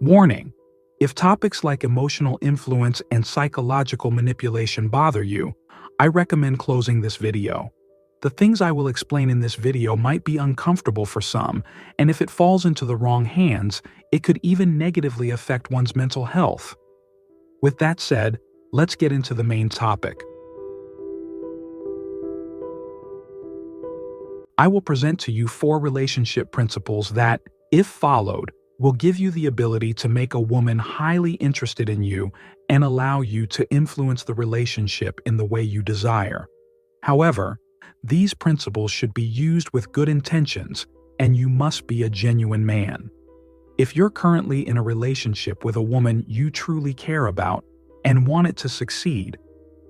Warning: if topics like emotional influence and psychological manipulation bother you, I recommend closing this video. The things I will explain in this video might be uncomfortable for some, and if it falls into the wrong hands, it could even negatively affect one's mental health. With that said, let's get into the main topic. I will present to you 4 relationship principles that, if followed, will give you the ability to make a woman highly interested in you and allow you to influence the relationship in the way you desire. However, these principles should be used with good intentions, and you must be a genuine man. If you're currently in a relationship with a woman you truly care about and want it to succeed,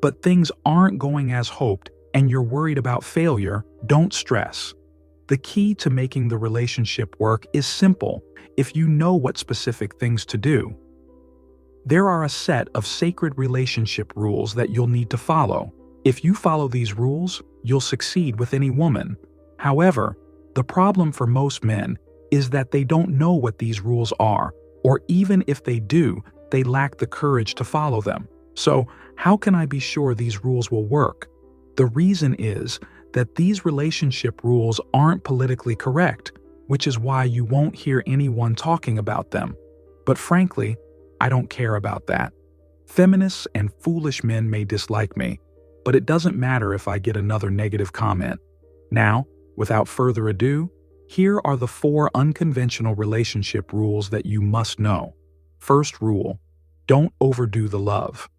but things aren't going as hoped and you're worried about failure, don't stress. The key to making the relationship work is simple if you know what specific things to do. There are a set of sacred relationship rules that you'll need to follow. If you follow these rules, you'll succeed with any woman. However, the problem for most men is that they don't know what these rules are, or even if they do, they lack the courage to follow them. So, how can I be sure these rules will work? The reason is that these relationship rules aren't politically correct, which is why you won't hear anyone talking about them. But frankly, I don't care about that. Feminists and foolish men may dislike me, but it doesn't matter if I get another negative comment. Now, without further ado, here are the 4 unconventional relationship rules that you must know. First rule: don't overdo the love.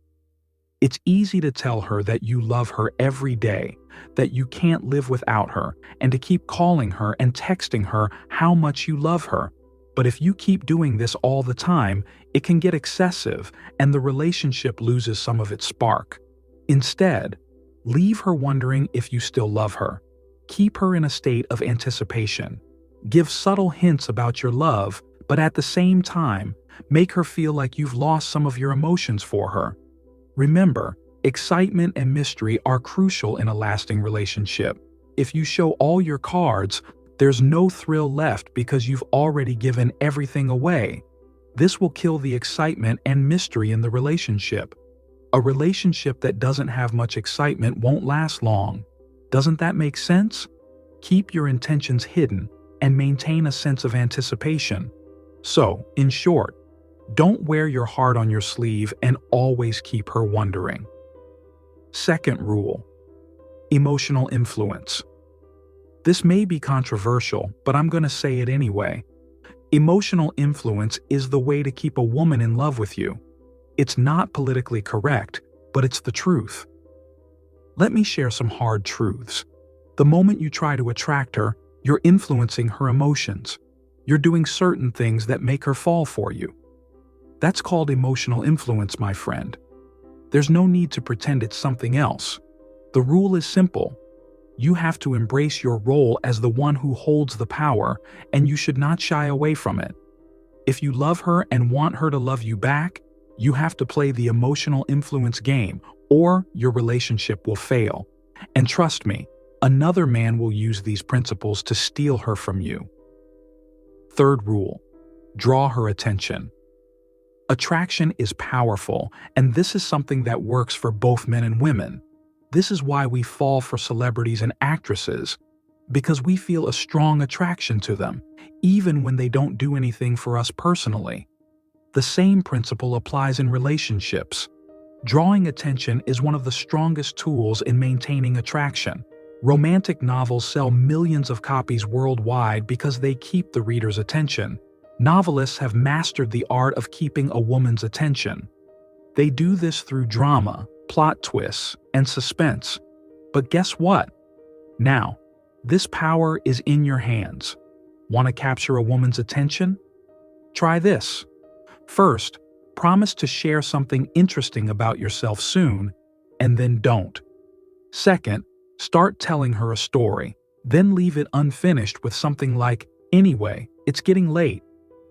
It's easy to tell her that you love her every day, that you can't live without her, and to keep calling her and texting her how much you love her. But if you keep doing this all the time, it can get excessive and the relationship loses some of its spark. Instead, leave her wondering if you still love her. Keep her in a state of anticipation. Give subtle hints about your love, but at the same time, make her feel like you've lost some of your emotions for her. Remember, excitement and mystery are crucial in a lasting relationship. If you show all your cards, there's no thrill left because you've already given everything away. This will kill the excitement and mystery in the relationship. A relationship that doesn't have much excitement won't last long. Doesn't that make sense? Keep your intentions hidden and maintain a sense of anticipation. So, in short, don't wear your heart on your sleeve and always keep her wondering. Second rule: emotional influence. This may be controversial, but I'm going to say it anyway. Emotional influence is the way to keep a woman in love with you. It's not politically correct, but it's the truth. Let me share some hard truths. The moment you try to attract her, you're influencing her emotions. You're doing certain things that make her fall for you. That's called emotional influence, my friend. There's no need to pretend it's something else. The rule is simple. You have to embrace your role as the one who holds the power, and you should not shy away from it. If you love her and want her to love you back, you have to play the emotional influence game, or your relationship will fail. And trust me, another man will use these principles to steal her from you. Third rule: draw her attention. Attraction is powerful, and this is something that works for both men and women. This is why we fall for celebrities and actresses, because we feel a strong attraction to them, even when they don't do anything for us personally. The same principle applies in relationships. Drawing attention is one of the strongest tools in maintaining attraction. Romantic novels sell millions of copies worldwide because they keep the reader's attention. Novelists have mastered the art of keeping a woman's attention. They do this through drama, plot twists, and suspense. But guess what? Now, this power is in your hands. Want to capture a woman's attention? Try this. First, promise to share something interesting about yourself soon, and then don't. Second, start telling her a story, then leave it unfinished with something like, "Anyway, it's getting late.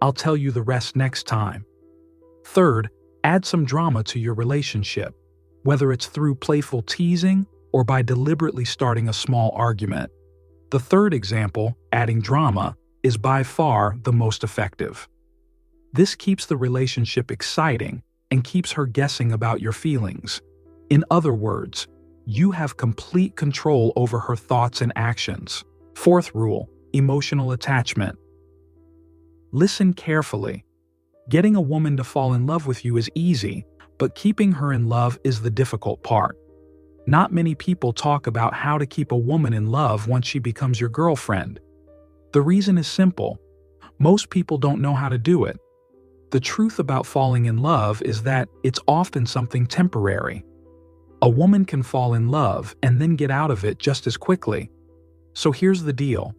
I'll tell you the rest next time." Third, add some drama to your relationship, whether it's through playful teasing or by deliberately starting a small argument. The third example, adding drama, is by far the most effective. This keeps the relationship exciting and keeps her guessing about your feelings. In other words, you have complete control over her thoughts and actions. Fourth rule, emotional attachment. Listen carefully. Getting a woman to fall in love with you is easy, but keeping her in love is the difficult part. Not many people talk about how to keep a woman in love once she becomes your girlfriend. The reason is simple. Most people don't know how to do it. The truth about falling in love is that it's often something temporary. A woman can fall in love and then get out of it just as quickly. So here's the deal.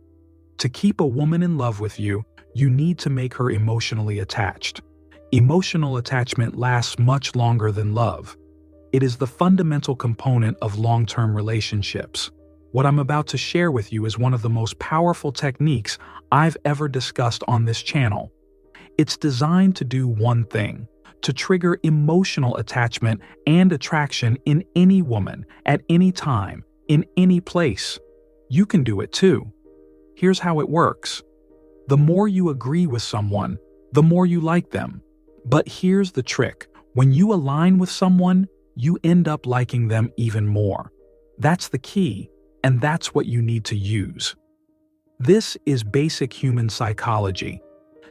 To keep a woman in love with you, you need to make her emotionally attached. Emotional attachment lasts much longer than love. It is the fundamental component of long-term relationships. What I'm about to share with you is one of the most powerful techniques I've ever discussed on this channel. It's designed to do one thing: to trigger emotional attachment and attraction in any woman, at any time, in any place. You can do it too. Here's how it works. The more you agree with someone, the more you like them. But here's the trick. When you align with someone, you end up liking them even more. That's the key, and that's what you need to use. This is basic human psychology.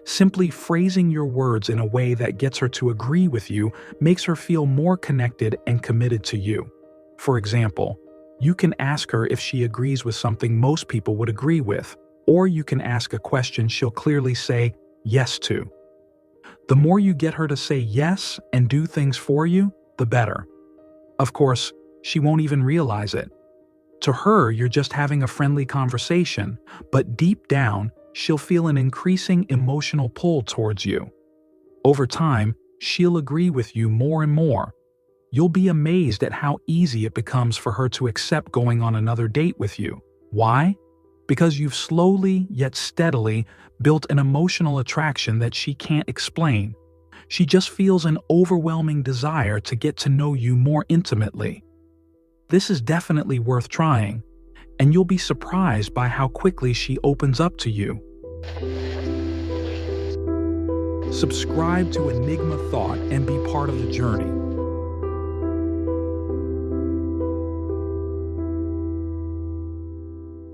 Simply phrasing your words in a way that gets her to agree with you makes her feel more connected and committed to you. For example, you can ask her if she agrees with something most people would agree with, or you can ask a question she'll clearly say yes to. The more you get her to say yes and do things for you, the better. Of course, she won't even realize it. To her, you're just having a friendly conversation, but deep down, she'll feel an increasing emotional pull towards you. Over time, she'll agree with you more and more. You'll be amazed at how easy it becomes for her to accept going on another date with you. Why? Because you've slowly yet steadily built an emotional attraction that she can't explain. She just feels an overwhelming desire to get to know you more intimately. This is definitely worth trying, and you'll be surprised by how quickly she opens up to you. Subscribe to Enigma Thought and be part of the journey.